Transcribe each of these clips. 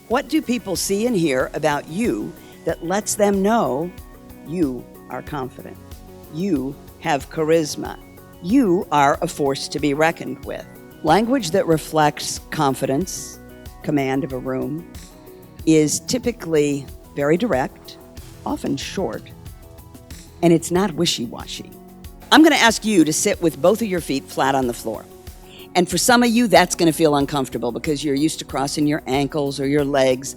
What do people see and hear about you that lets them know you are confident? You have charisma. You are a force to be reckoned with. Language that reflects confidence, command of a room, is typically very direct, often short, and it's not wishy-washy. I'm going to ask you to sit with both of your feet flat on the floor. And for some of you, that's going to feel uncomfortable because you're used to crossing your ankles or your legs.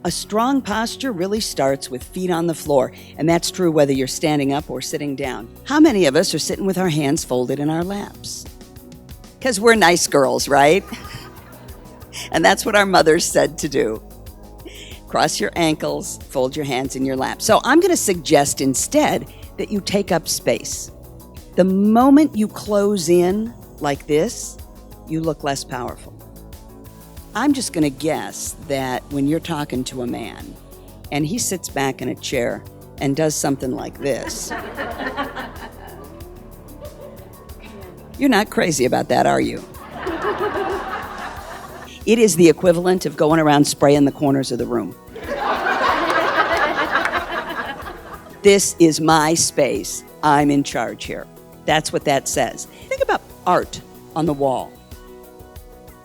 A strong posture really starts with feet on the floor, and that's true whether you're standing up or sitting down. How many of us are sitting with our hands folded in our laps? Because we're nice girls, right? And that's what our mothers said to do. Cross your ankles, fold your hands in your lap. So I'm going to suggest instead that you take up space. The moment you close in like this, you look less powerful. I'm just going to guess that when you're talking to a man and he sits back in a chair and does something like this, you're not crazy about that, are you? It is the equivalent of going around spraying the corners of the room. This is my space. I'm in charge here. That's what that says. Think about art on the wall.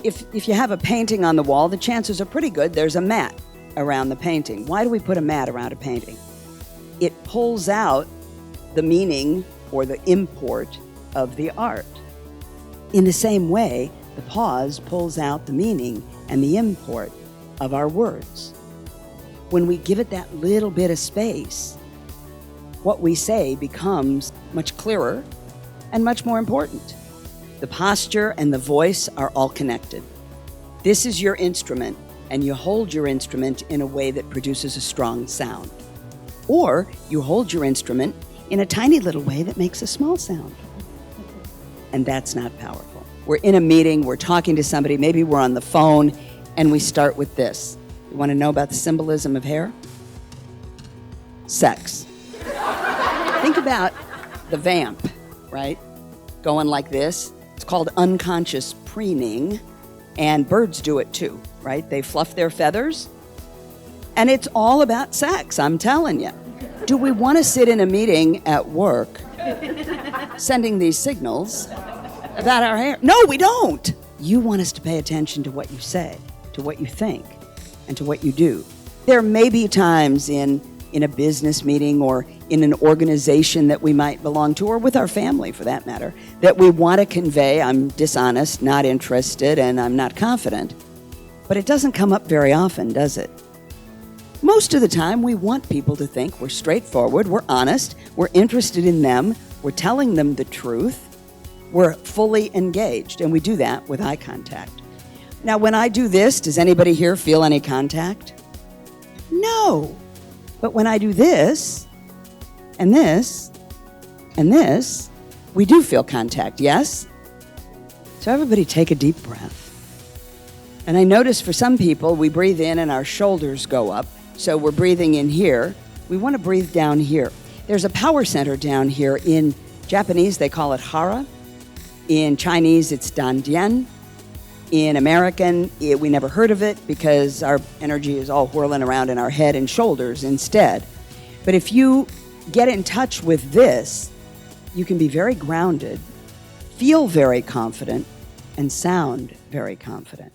If you have a painting on the wall, the chances are pretty good there's a mat around the painting. Why do we put a mat around a painting? It pulls out the meaning or the import of the art. In the same way, the pause pulls out the meaning and the import of our words. When we give it that little bit of space, what we say becomes much clearer and much more important. The posture and the voice are all connected. This is your instrument, and you hold your instrument in a way that produces a strong sound. Or you hold your instrument in a tiny little way that makes a small sound. And that's not powerful. We're in a meeting, we're talking to somebody, maybe we're on the phone, and we start with this. You want to know about the symbolism of hair? Sex. Think about the vamp, right? Going like this. It's called unconscious preening, and birds do it too, right? They fluff their feathers, and it's all about sex, I'm telling you. Do we want to sit in a meeting at work sending these signals about our hair? No, we don't. You want us to pay attention to what you say, to what you think, and to what you do. There may be times in a business meeting or in an organization that we might belong to, or with our family for that matter, that we want to convey, I'm dishonest, not interested, and I'm not confident. But it doesn't come up very often, does it? Most of the time, we want people to think we're straightforward, we're honest, we're interested in them, we're telling them the truth, we're fully engaged, and we do that with eye contact. Now, when I do this, does anybody here feel any contact? No. But when I do this, and this, and this, we do feel contact, yes? So everybody take a deep breath. And I notice for some people, we breathe in and our shoulders go up. So we're breathing in here. We want to breathe down here. There's a power center down here. In Japanese, they call it hara. In Chinese, it's dandian. In American, we never heard of it because our energy is all whirling around in our head and shoulders instead. But if you get in touch with this, you can be very grounded, feel very confident, and sound very confident.